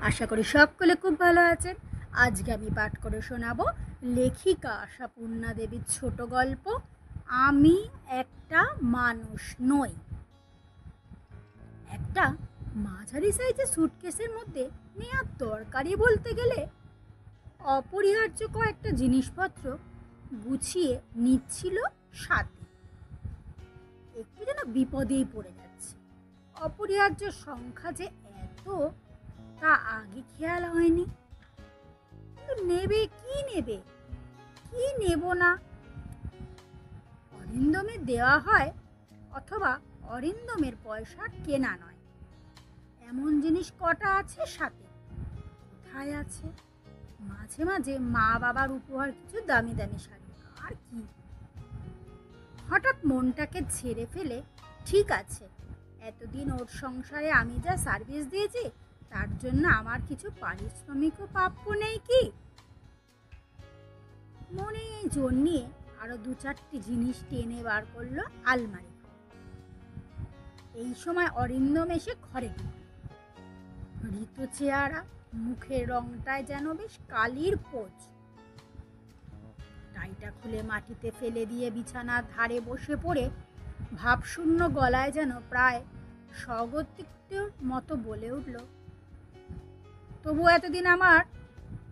আশা করি সকলে খুব ভালো আছেন। আজকে আমি পাঠ করে শোনাবো লেখিকা আশাপূর্ণা দেবীর ছোট গল্প আমি একটা মানুষ নই। একটা মাঝারি সাইজের সুটকেসের মধ্যে নেওয়ার দরকারি বলতে গেলে অপরিহার্য কয়েকটা জিনিসপত্র গুছিয়ে নিচ্ছিল সাথে। একটু যেন বিপদেই পড়ে যাচ্ছে। অপরিহার্য সংখ্যা যে এত তা আগে খেয়াল হয়নি। নেবে কি নেবে, কি নেব না, অরিন্দমের দেওয়া হয় অথবা অরিন্দমের পয়সা কেনা নয় এমন জিনিস কটা আছে সাথে। কোথায় আছে মাঝে মাঝে মা বাবার উপহার কিছু দামি দামি শাড়ি, আর কি। হঠাৎ মনটাকে ঝেড়ে ফেলে ঠিক আছে, এতদিন ওর সংসারে আমি যা সার্ভিস দিয়েছি তার জন্য আমার কিছু পারিশ্রমিকও প্রাপ্য নেই কি। মনে এই জোর নিয়ে আরো দু চারটি জিনিস টেনে বার করলো আলমারি। এই সময় অরিন্দম এসে ঘরে ঢুকল। ঋতু চেহারা, মুখের রংটায় যেন বেশ কালির পোচ। টাইটা খুলে মাটিতে ফেলে দিয়ে বিছানার ধারে বসে পড়ে ভাবশূন্য গলায় যেন প্রায় স্বগতিত্বের মতো বলে উঠল, তবু এতদিন আমার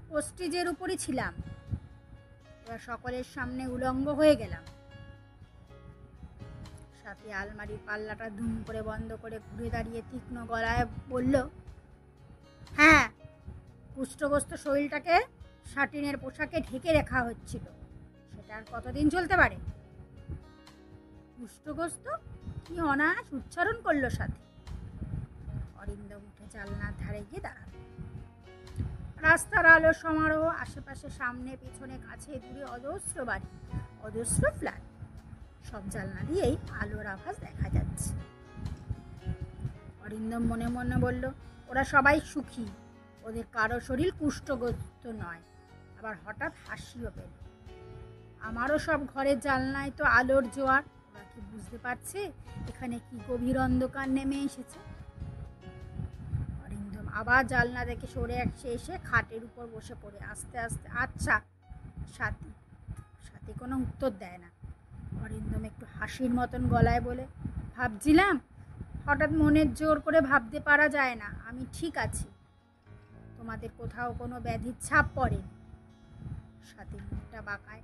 পোস্টিজের উপরই ছিলাম, এবার সকলের সামনে উলঙ্গ হয়ে গেলাম। সাথে আলমারির পাল্লাটা ধুম করে বন্ধ করে ঘুরে দাঁড়িয়ে তীক্ষ্ণ গলায় বলল, হ্যাঁ, কুষ্ঠগ্রস্ত শরীরটাকে শাটিনের পোশাকে ঢেকে রাখা হচ্ছিল, সেটা আর কতদিন চলতে পারে। কুষ্ঠগ্রস্ত কি অনায়াস উচ্চারণ করলো সাথে। অরিন্দম উঠে জানলার ধারে গিয়ে দাঁড়াল। রাস্তার আলো সমারোহ, আশেপাশে সামনে পেছনে কাছে দূরে অজস্র বাড়ি, অজস্র ফ্ল্যাট, সব জানলা দিয়েই আলোর আভাস দেখা যাচ্ছে। অরিন্দম মনে মনে বলল, ওরা সবাই সুখী, ওদের কারো শরীর কুষ্ঠগ্রস্ত নয়। আবার হঠাৎ হাসিও পেল। আমারও সব ঘরের জানলায় তো আলোর জোয়ার, ওরা কি বুঝতে পারছে এখানে কি গভীর অন্ধকার নেমে এসেছে। আবার জানলা দেখে সরে এসে খাটের উপর বসে পড়ে আস্তে আস্তে, আচ্ছা সাথী। সাথী কোনো উত্তর দেয় না। অরিন্দম একটু হাসির মতন গলায় বলে, ভাবছিলাম হঠাৎ মনের জোর করে ভাবতে পারা যায় না, আমি ঠিক আছি, তোমাদের কোথাও কোনো ব্যাধির ছাপ পড়ে। সাথী মুখটা বাঁকায়,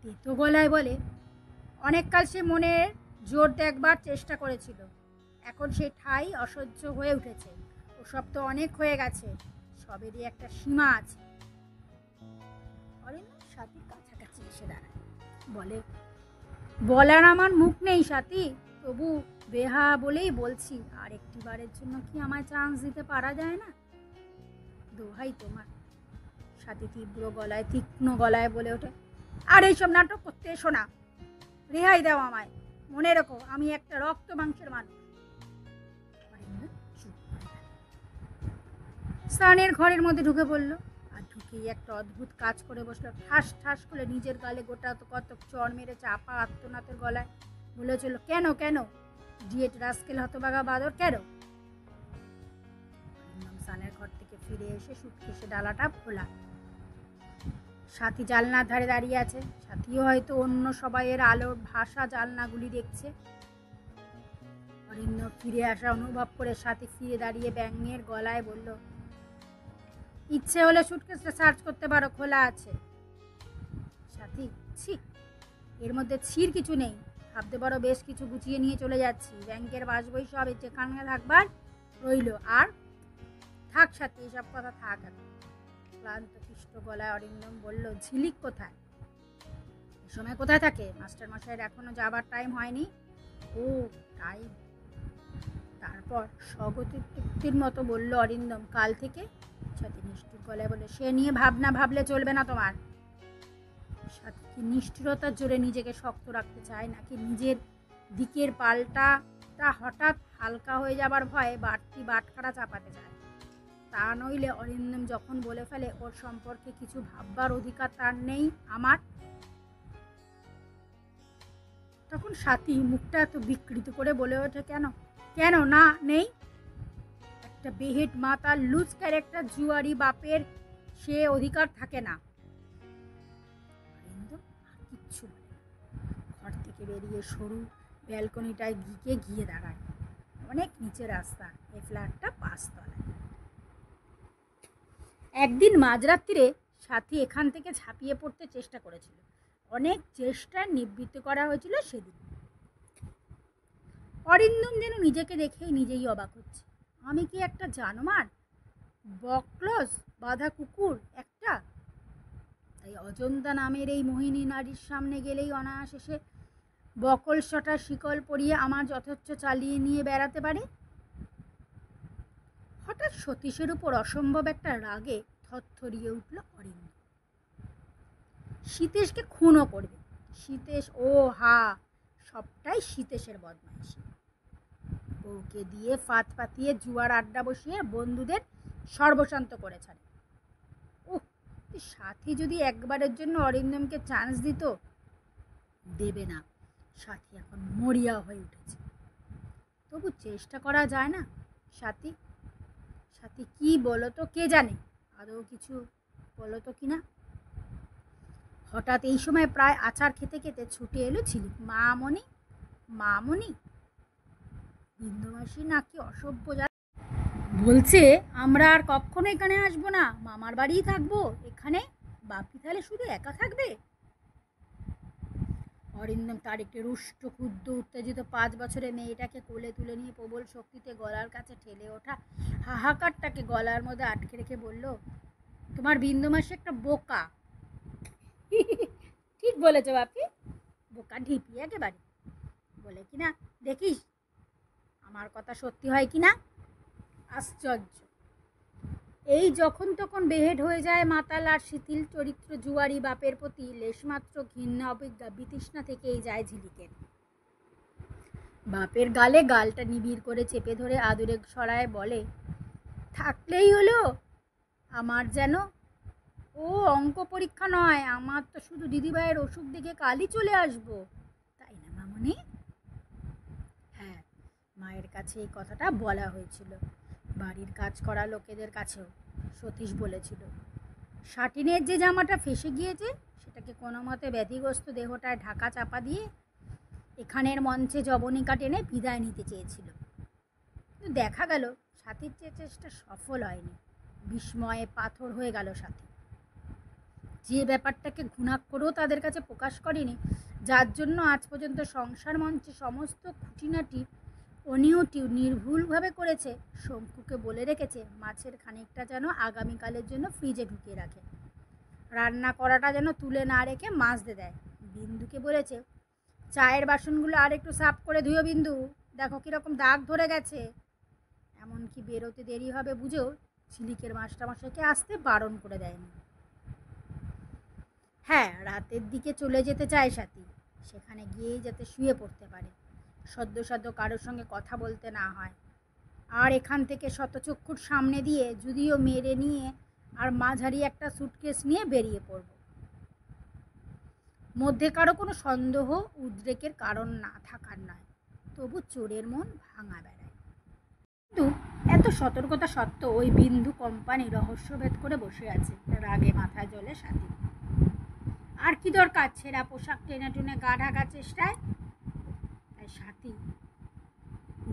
তেতো গলায় বলে, অনেককাল সে মনের জোর দেখবার চেষ্টা করেছিল, এখন সে ঠাই অসহ্য হয়ে উঠেছে। ওসব তো অনেক হয়ে গেছে, সবেরই একটা সীমা আছে। অরিন্দম সাথীর কাছাকাছি এসে দাঁড়ায়, বলে, বলার আমার মুখ নেই সাথী, তবু বেহা বলেই বলছি, আর একটি বারের জন্য কি আমায় চান্স দিতে পারা যায় না? দোহাই তোমার। সাথী তীব্র গলায়, তীক্ষ্ণ গলায় বলে ওঠে, আর এইসব নাটক করতে এসো না, রেহাই দাও আমায়, মনে রেখো আমি একটা রক্ত মাংসের মানুষ। স্নানের ঘরের মধ্যে ঢুকে পড়ল, আর ঢুকেই একটা অদ্ভুত কাজ করে বসলো। ঠাস ঠাস করে নিজের গালে গোটা কত চড় মেরে চাপা আত্মনাথের গলায় বলে চলল, কেন কেন ডিয়েট রাস্কেল হতবাগা বাদর কেন? স্নানের ঘর থেকে ফিরে এসে সুটকেসে ডালাটা খোলা। সাথী জানলার ধারে দাঁড়িয়ে আছে। সাথীও হয়তো অন্য সবাইয়ের আলোর ভাষা জানলাগুলি দেখছে। অরিন্দম ফিরে আসা অনুভব করে সাথী ফিরে দাঁড়িয়ে ব্যঙ্গের গলায় বলল, ইচ্ছে হলে সুটকেসটা সার্চ করতে পারো, খোলা আছে। সাথী, ছি, এর মধ্যে ছির কিছু নেই, ভাবতে পারো বেশ কিছু গুছিয়ে নিয়ে চলে যাচ্ছি, ব্যাংকের পাসবই সব যেখানে থাকবার রইল। আর থাক সাথী, এসব কথা থাক। ক্লান্ত কৃষ্ট গলায় অরিন্দম বলল, ঝিলিক কোথায়? এ সময় কোথায় থাকে? মাস্টার মশাইয়ের এখনো যাবার টাইম হয়নি। ও টাইম। তারপর স্বগতির মতো বলল অরিন্দম, কাল থেকে। সাথী নিষ্ঠুর গলায় বলে, সে নিয়ে ভাবনা ভাবলে চলবে না তোমার। সাথী কি নিষ্ঠুরতার জোরে নিজেকে শক্ত রাখতে চায়, নাকি নিজের দিকের পাল্টাটা হঠাৎ হালকা হয়ে যাবার ভয়ে বাড়তি বাটখারা চাপাতে চায়? তা নইলে অরিন্দম যখন বলে ফেলে ওর সম্পর্কে কিছু ভাববার অধিকার তার নেই আমার, তখন সাথী মুখটা এত বিকৃত করে বলে ওঠে, কেন কেন না নেই? একটা একটা বেহেট মাতাল লুজ ক্যারেক্টার জুয়ারি বাপের সে অধিকার থাকে না। অরিন্দম আর কিচ্ছু বলে না। ঘর থেকে বেরিয়ে সরু ব্যালকনিটায় গিয়ে দাঁড়ায়। অনেক নিচে রাস্তা, এই ফ্ল্যাটটা 5 তলায়। একদিন মাঝরাত্রিরে সাথী এখান থেকে ঝাঁপিয়ে পড়তে চেষ্টা করেছিল। অনেক চেষ্টা নিবৃত্ত করা হয়েছিল সেদিন। অরিন্দম যেন নিজেকে দেখেই নিজেই অবাক হচ্ছে। আমি কি একটা জানোয়ার, বকলস বাঁধা কুকুর একটা? তাই অজন্তা নামের এই মোহিনী নারীর সামনে গেলেই অনায়াসে বকলসটা শিকল পরিয়ে আমার যথেচ্ছ চালিয়ে নিয়ে বেড়াতে পারে। হঠাৎ সতীশের উপর অসম্ভব একটা রাগে থরথরিয়ে উঠল অরিন্দম। সীতেশকে খুনও করবে। সীতেশ, ও হা, সবটাই সীতেশের বদমাইশি। বউকে দিয়ে ফাঁদ পাতিয়ে জুয়ার আড্ডা বসিয়ে বন্ধুদের সর্বশান্ত করে ছাড়ে। সাথী যদি একবারের জন্য অরিন্দমকে চান্স দিত, দেবে না। সাথী এখন মরিয়া হয়ে উঠেছে। তবু চেষ্টা করা যায় না। সাথী সাথী কি বলো তো, কে জানে আদৌ কিছু বলো তো কিনা। হঠাৎ এই সময় প্রায় আচার খেতে খেতে ছুটে এলো ঝিলিক। মামনি, মামনি, বিন্দুমাসি নাকি অসভ্য বলছে আমরা আর কখনো এখানে আসবো না, মামার বাড়িই থাকবো। এখানে বাপি তাহলে শুধু একা থাকবে? অরিন্দম তার একটি রুষ্ট ক্ষুদ্র উত্তেজিত 5 বছরের মেয়েটাকে কোলে তুলে নিয়ে প্রবল শক্তিতে গলার কাছে ঠেলে ওঠা হাহাকারটাকে গলার মধ্যে আটকে রেখে বলল, তোমার বিন্দুমাসি একটা বোকা। ঠিক বলেছ বাপি, বোকা ঢিপি একেবারে। বলে কিনা দেখিস আমার কথা সত্যি হয় কিনা। আশ্চর্য, এই যখন তখন বেহেড হয়ে যায় মাতাল আর শিথিল চরিত্র জুয়ারি বাপের প্রতি লেশমাত্র ঘৃণা অভিজ্ঞা বিতৃষ্ণা থেকেই যায় ঝিলিকের। বাপের গালে গালটা নিবিড় করে চেপে ধরে আদুরে সরায় বলে, থাকলেই হলো আমার যেন। ও অঙ্ক পরীক্ষা নয়, আমার তো শুধু দিদিভাইয়ের অসুখ দেখে কালই চলে আসবো, তাই না মামনি? হ্যাঁ, মায়ের কাছে এই কথাটা বলা হয়েছিল, বাড়ির কাজ করা লোকেদের কাছেও। সতীশ বলেছিল শাটিনের যে জামাটা ফেসে গিয়েছে সেটাকে কোনো মতে ব্যাধিগ্রস্ত দেহটায় ঢাকা চাপা দিয়ে এখানের মঞ্চে জবনিকা টেনে বিদায় নিতে চেয়েছিল। কিন্তু দেখা গেল সাথীর চেষ্টা সফল হয়নি। বিস্ময়ে পাথর হয়ে গেল সাথী। যে ব্যাপারটাকে ঘুণাক্ষরেও তাদের কাছে প্রকাশ করেনি, যার জন্য আজ পর্যন্ত সংসার মঞ্চে সমস্ত খুঁটিনাটি অনিয়টি নির্ভুলভাবে করেছে, শঙ্কুকে বলে রেখেছে মাছের খানিকটা যেন আগামীকালের জন্য ফ্রিজে ঢুকিয়ে রাখে, রান্না করাটা যেন তুলে না রেখে মাছতে দেয়। বিন্দুকে বলেছে চায়ের বাসনগুলো আর একটু সাফ করে ধুয়ো বিন্দু, দেখো কীরকম দাগ ধরে গেছে। এমনকি বেরোতে দেরি হবে বুঝেও ঝিলিকের মাস্টারমশাইকে আসতে বারণ করে দেয়নি। হ্যাঁ, রাতের দিকে চলে যেতে চায় সাথী, সেখানে গিয়েই যাতে শুয়ে পড়তে পারে, সদ্য কারোর সঙ্গে কথা বলতে না হয়। আর এখান থেকে শতচক্ষুর সামনে দিয়ে যদিও মেরে নিয়ে আর মাঝারি একটা সুটকেস নিয়ে বেরিয়ে পড়ব, মধ্যে কারো কোনো সন্দেহ উদ্রেকের কারণ না থাকার নয়, তবু চোরের মন ভাঙা বেড়ায়। কিন্তু এত সতর্কতা সত্ত্বেও ওই বিন্দু কোম্পানি রহস্যভেদ করে বসে আছে, রাগে মাথায় জ্বলে সাথী। আর কি দরকার ছেঁড়া পোশাক টেনে টুনে গা ঢাকার চেষ্টায়? তাই সাথী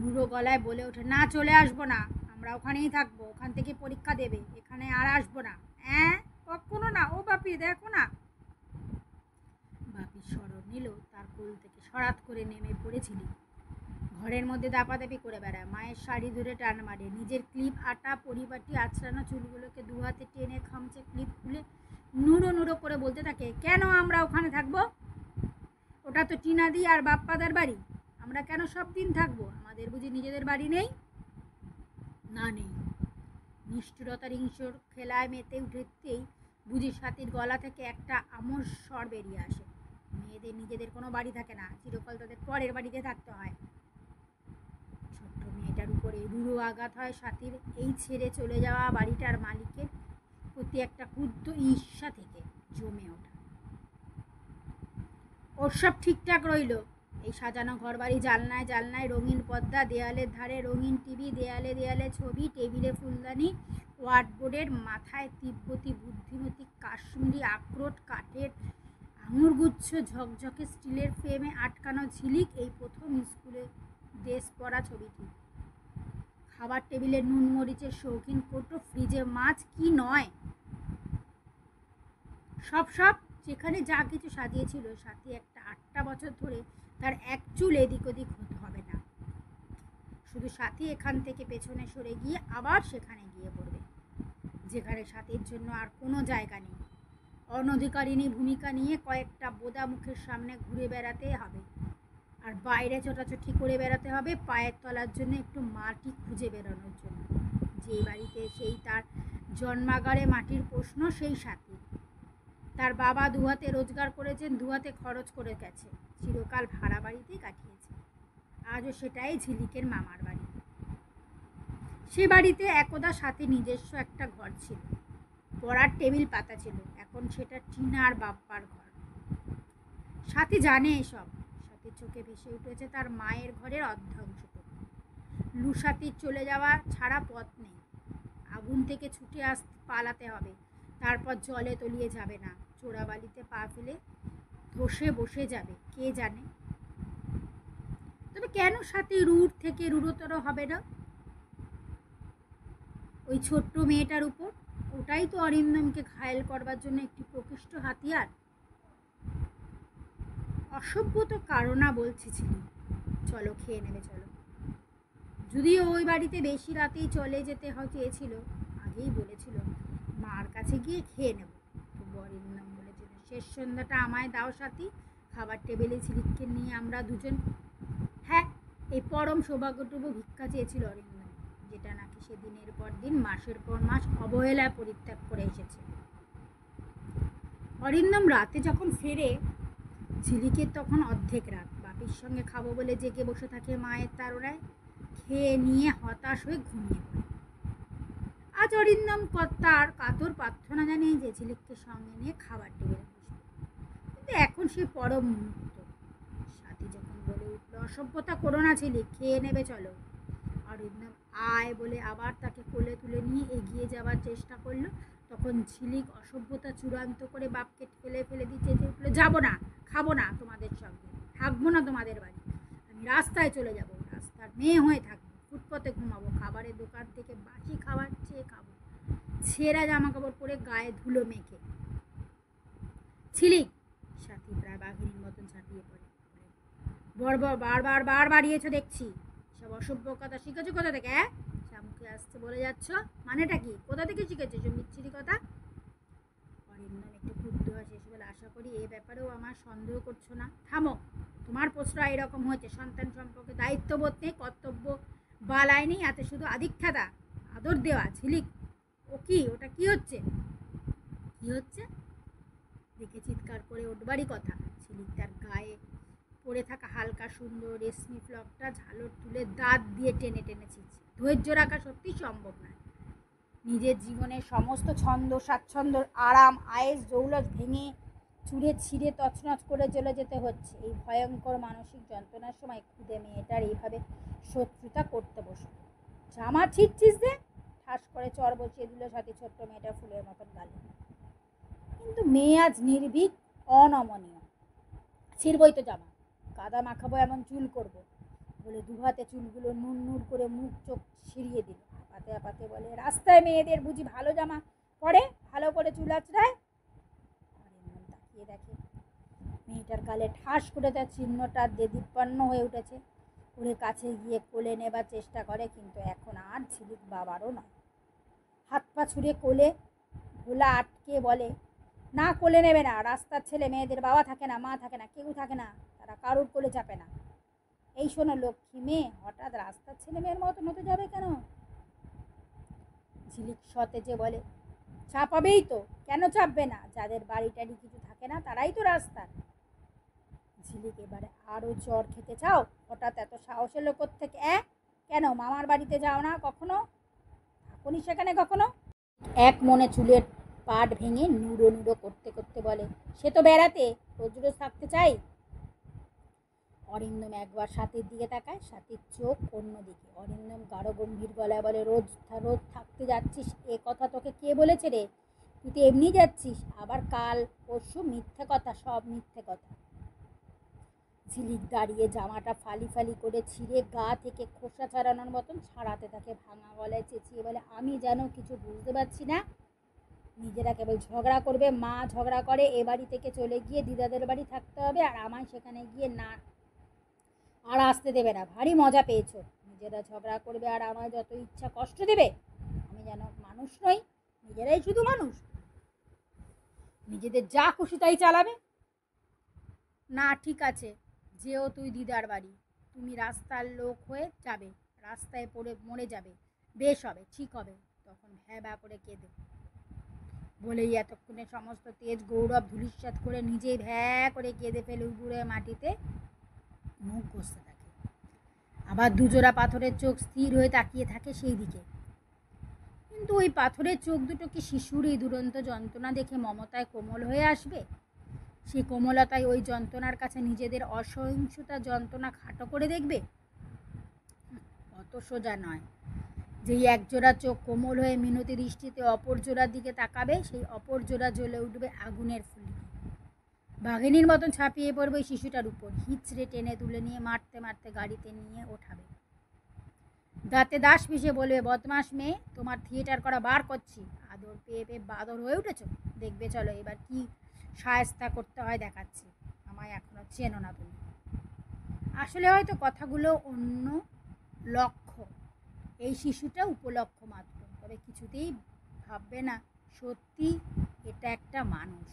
রুড়ো গলায় বলে ওঠে, না, চলে আসবো না, আমরা ওখানেই থাকবো, ওখান থেকে পরীক্ষা দেবে, এখানে আর আসবো না। হ্যাঁ, কখনো না। ও বাপি দেখো না। বাপির স্মরণ নিল, তার কোল থেকে সরাত করে নেমে পড়েছিলি। ঘরের মধ্যে দাপাদাপি করে বেড়ায়, মায়ের শাড়ি ধরে টান মারে, নিজের ক্লিপ আটা পরিবারটি আছড়ানো চুলগুলোকে দু হাতে টেনে খামচে ক্লিপ খুলে নুড়ো নুড়ো করে বলতে থাকে, কেন আমরা ওখানে থাকবো? ওটা তো টিনাদি আর বাপ্পাদার বাড়ি, আমরা কেন সব দিন থাকবো? আমাদের বুঝি নিজেদের বাড়ি নেই? না, নেই। নিষ্ঠুরতার হিংস্র খেলায় মেতে উঠতেই বুঝি সাথীর গলা থেকে একটা আমর স্বর বেরিয়ে আসে, মেয়েদের নিজেদের কোনো বাড়ি থাকে না, চিরকাল তাদের পরের বাড়িতে থাকতে হয়। ছোট্ট মেয়েটার উপরে রুড়ো আঘাত হয় সাথীর এই ছেড়ে চলে যাওয়া বাড়িটার মালিকের প্রতি একটা ক্ষুদ্র ঈর্ষা থেকে জমে ওঠা। ওর সব ঠিকঠাক রইল, এই সাজানো ঘরবাড়ি, জানলায় জানলায় রঙিন পর্দা, দেয়ালের ধারে রঙিন টিভি, দেয়ালে দেয়ালে ছবি, টেবিলে ফুলদানি, ওয়ার্ডবোর্ডের মাথায় তিব্বতী বুদ্ধিমতী কাশ্মীরি আখরোট কাঠের আঙুরগুচ্ছ, ঝকঝকে স্টিলের ফ্রেমে আটকানো ঝিলিক, এই প্রথম স্কুলে ড্রেস পরা ছবিটি। খাবার টেবিলে নুন মরিচের শৌখিন কৌটো, ফ্রিজে মাছ, কি নয় সব সব যেখানে যা কিছু সাজিয়েছিল। সাথী একটা 8টা বছর ধরে তার এক চুল এদিক ওদিক হতে হবে না। শুধু সাথী এখান থেকে পেছনে সরে গিয়ে আবার সেখানে গিয়ে পড়বে যেখানে সাথীর জন্য আর কোনো জায়গা নেই। অনধিকারিণী ভূমিকা নিয়ে কয়েকটা বোদা মুখের সামনে ঘুরে বেড়াতে হবে, আর বাইরে ছোটাছুটি করে বেড়াতে হবে পায়ের তলার জন্য একটু মাটি খুঁজে বেরোনোর জন্য। যেই বাড়িতে সেই তার জন্মাগারে মাটির প্রশ্ন, সেই সাথী। তার বাবা দুহাতে রোজগার করেছেন, দুহাতে খরচ করে গেছে, চিরকাল ভাড়া বাড়িতেই কাটিয়েছে। আজও সেটাই ঝিলিকের মামার বাড়ি। সে বাড়িতে একদা সাথী নিজস্ব একটা ঘর ছিল, পড়ার টেবিল পাতা ছিল, এখন সেটা টিনার বাপ্পার ঘর। সাথী জানে এসব। সাথীর চোখে ভেসে উঠেছে তার মায়ের ঘরের অর্ধাংশটুকু। লুসাতির চলে যাওয়া ছাড়া পথ নেই। আগুন থেকে ছুটে পালাতে হবে, তারপর জলে তলিয়ে যাবে না, চোরাবালিতে পা ফেলে ধসে বসে যাবে, কে জানে। তবে কেন সাথী রূঢ় থেকে রূঢ়তর হবে না ওই ছোট্ট মেয়েটার উপর? ওটাই তো অরিন্দমকে ঘায়েল করবার জন্য একটি প্রকৃষ্ট হাতিয়ার। অসভ্য তো কারণা বলছিলি, চলো খেয়ে নেবে চলো। যদিও ওই বাড়িতে বেশি রাতেই চলে যেতে চেয়েছিল, আগেই বলেছিল মার কাছে গিয়ে খেয়ে নেব। তবু অরিন্দম বলেছিল শেষ সন্ধ্যাটা আমায় দাও সাথী, খাবার টেবিলে ঝিলিককে নিয়ে আমরা দুজন। হ্যাঁ, এই পরম সৌভাগ্যটুকু ভিক্ষা চেয়েছিল অরিন্দম, যেটা নাকি সে দিনের পর দিন মাসের পর মাস অবহেলায় পরিত্যাগ করে এসেছে। অরিন্দম রাতে যখন ফেরে, ঝিলিকের তখন অর্ধেক রাত। বাপির সঙ্গে খাবো বলে জেগে বসে থাকে মায়ের তাড়নায়, খেয়ে নিয়ে হতাশ হয়ে ঘুমিয়ে পড়ে। আজ অরিন্দম তার কাতর প্রার্থনা জানিয়ে যে ঝিলিককে সঙ্গে নিয়ে খাবার টেবিলে বসবে, কিন্তু এখন সে পরম মুহূর্ত। সাথী যখন বলে উঠল অসভ্যতা করো না ঝিলিক, খেয়ে নেবে চলো, অরিন্দম আয় বলে আবার তাকে কোলে তুলে নিয়ে এগিয়ে যাওয়ার চেষ্টা করলো। তখন ঝিলিক অসভ্যতা চূড়ান্ত করে বাপকে ফেলে ফেলে দিচ্ছে যে উঠলো, যাবো না, খাবো না তোমাদের সঙ্গে, থাকবো না তোমাদের বাড়ি, আমি রাস্তায় চলে যাব, রাস্তার মেয়ে হয়ে থাকবো, ফুটপথে ঘুমাবো, খাবারের দোকান থেকে বাসি খাবার চেয়ে খাবো, ছেঁড়া জামা কাপড় পরে গায়ে ধুলো মেখে। ঝিলিক, সাথী প্রায় বাঘিনীর মতন ঝাঁপিয়ে পড়ে, বারবার বার বাড়িয়েছ দেখছি, সব অসভ্য কথা শিখেছো কোথা থেকে? হ্যাঁ, মুখে আসতে বলে যাচ্ছ, মানেটা কি? কোথা থেকে শিখেছো সব মিচ্ছিরি কথা? অরিন্দম একটু ক্ষুব্ধ হয়েছে বলে আশা করি এ ব্যাপারেও আমার সন্দেহ করছো না। থামো, তোমার প্রশ্রয় এরকম হয়েছে, সন্তান সম্পর্কে দায়িত্ববোধ নেই, কর্তব্য বালায় নেই, এতে শুধু আধিক্ষাতা, আদর দেওয়া। ঝিলিক, ও কি, ওটা কি হচ্ছে? কি হচ্ছে দেখে চিৎকার করে উঠবারই কথা। ঝিলিক তার গায়ে পড়ে থাকা হালকা সুন্দর রেশমি ফ্লকটা ঝালর তুলে দাঁত দিয়ে টেনে টেনে ছিঁড়ছে। ধৈর্য রাখা সত্যি সম্ভব নয়। নিজের জীবনের সমস্ত ছন্দ স্বাচ্ছন্দ্য আরাম আয়েস দৌলত ভেঙে চুরে ছিঁড়ে তছনছ করে চলে যেতে হচ্ছে এই ভয়ঙ্কর মানসিক যন্ত্রণার সময়। খুদে মেয়েটার এইভাবে শত্রুতা করতে বসে। জামা ছিঁড়ছিস যে? ঠাস করে চর বসিয়ে দিল সাথে ছোট্ট মেয়েটা ফুলের মতন গালে। কিন্তু মেয়ে আজ নির্ভীক, অনমনীয়। ছিঁড়বই তো জামা, কাদা মাখাবো এমন চুল করবো বলে দুহাতে চুলগুলো নুন নুর করে মুখ চোখ ছিঁড়িয়ে দিল। পাতে পাতে বলে, রাস্তায় মেয়েদের বুঝি ভালো জামা পরে, ভালো করে চুল আঁচড়ায়? অরিন্দম তাকিয়ে দেখে মেয়েটার গালে ঠাস করে তার চিহ্নটা দেদীপ্যন্ন হয়ে উঠেছে। ওরে কাছে গিয়ে কোলে নেবার চেষ্টা করে, কিন্তু এখন আর ঝিলিক বাবারও নয়। হাত পা ছুঁড়ে কোলে ভোলা আটকে বলে, না, কোলে নেবে না, রাস্তার ছেলে মেয়েদের বাবা থাকে না, মা থাকে না, কেউ থাকে না, তারা কারুর কোলে চাপে না। এই শোনো লক্ষ্মী মেয়ে, হঠাৎ রাস্তার ছেলে মেয়ের মতন হতে যাবে কেন? ঝিলিক সতেজে বলে, চাপাবেই তো, কেন চাপবে না? যাদের বাড়ি টাড়ি কিছু থাকে না তারাই তো রাস্তার। ঝিলিক এবারে আরও জ্বর খেতে চাও? হঠাৎ এত সাহস এলো কোত্থেকে? কেন মামার বাড়িতে যাও না কখনো? থাকুনি সেখানে কখনো? এক মনে চুলের পাট ভেঙে নুড়ো নুড়ো করতে করতে বলে, সে তো বেড়াতে, রোজ রোজ থাকতে চাই? অরিন্দম একবার সাথীর দিকে তাকায়, সাথীর চোখ অন্যদিকে। অরিন্দম গাঢ় গম্ভীর গলায় বলে, রোজ রোজ থাকতে যাচ্ছিস, এ কথা তোকে কে বলেছে রে? তুই তো এমনি যাচ্ছিস, আবার কাল পরশু মিথ্যে কথা, সব মিথ্যে কথা। ঝিলিক দাঁড়িয়ে জামাটা ফালি ফালি করে ছিঁড়ে গা থেকে খোসা ছাড়ানোর মতন ছাড়াতে থাকে। ভাঙা গলায় চেঁচিয়ে বলে, আমি যেন কিছু বুঝতে পারছি না। নিজেরা কেবল ঝগড়া করবে, মা ঝগড়া করে এ বাড়ি থেকে চলে গিয়ে দিদাদের বাড়ি থাকতে হবে, আর আমায় সেখানে গিয়ে না আর আসতে দেবে না। ভারী মজা পেয়েছো। নিজেরা ঝগড়া করবে আর আমায় যত ইচ্ছা কষ্ট দেবে। আমি যেন মানুষ নই, নিজেরাই শুধু মানুষ, নিজেদের যা খুশি তাই চালাবে। না ঠিক আছে, যেও তুই দিদার বাড়ি, তুমি রাস্তার লোক হয়ে যাবে, রাস্তায় পড়ে মরে যাবে, বেশ হবে, ঠিক হবে, তখন ভ্যা ভ্যা করে কেঁদে। বলেই এতক্ষণে সমস্ত তেজ গৌরব ধূলিসাৎ করে নিজেই ভ্যা করে কেঁদে ফেলে উবুড়ে মাটিতে মুখ ঘষতে থাকে। আবার দুজোড়া পাথরের চোখ স্থির হয়ে তাকিয়ে থাকে সেই দিকে। কিন্তু ওই পাথরের চোখ দুটো কি শিশুর এই দুরন্ত যন্ত্রণা দেখে মমতায় কোমল হয়ে আসবে? সেই কোমলতায় ওই যন্ত্রণার কাছে নিজেদের অসহিংসতা যন্ত্রণা খাটো করে দেখবে? অত সোজা নয়। যেই একজোড়া চোখ কোমল হয়ে মিনতি দৃষ্টিতে অপর জোড়ার দিকে তাকাবে, সেই অপর জোড়া জ্বলে উঠবে আগুনের ফুলকি। বাঘিনীর মতন ছাপিয়ে পড়বে ওই শিশুটার উপর, হিচড়ে টেনে তুলে নিয়ে মারতে মারতে গাড়িতে নিয়ে ওঠাবে। দাঁতে দাস পিষে বলবে, বদমাস মেয়ে, তোমার থিয়েটার করা বার করছি। আদর পেয়ে পেয়ে বাদর হয়ে উঠেছ, দেখবে চলো এবার কি শায়েস্তা করতে হয় দেখাচ্ছি। আমায় এখনো চেনো না তুমি। আসলে হয়তো কথাগুলো অন্য লক্ষ্য, এই শিশুটা উপলক্ষ মাত্র। তবে কিছুতেই ভাববে না সত্যি এটা একটা মানুষ।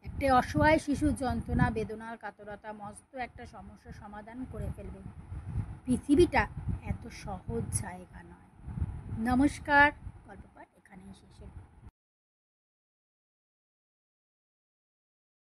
একটা অসহায় শিশুর যন্ত্রণা, বেদনার কাতরতা মস্ত একটা সমস্যা সমাধান করে ফেলবে। পৃথিবীটা এত সহজ জায়গা নয়। নমস্কার।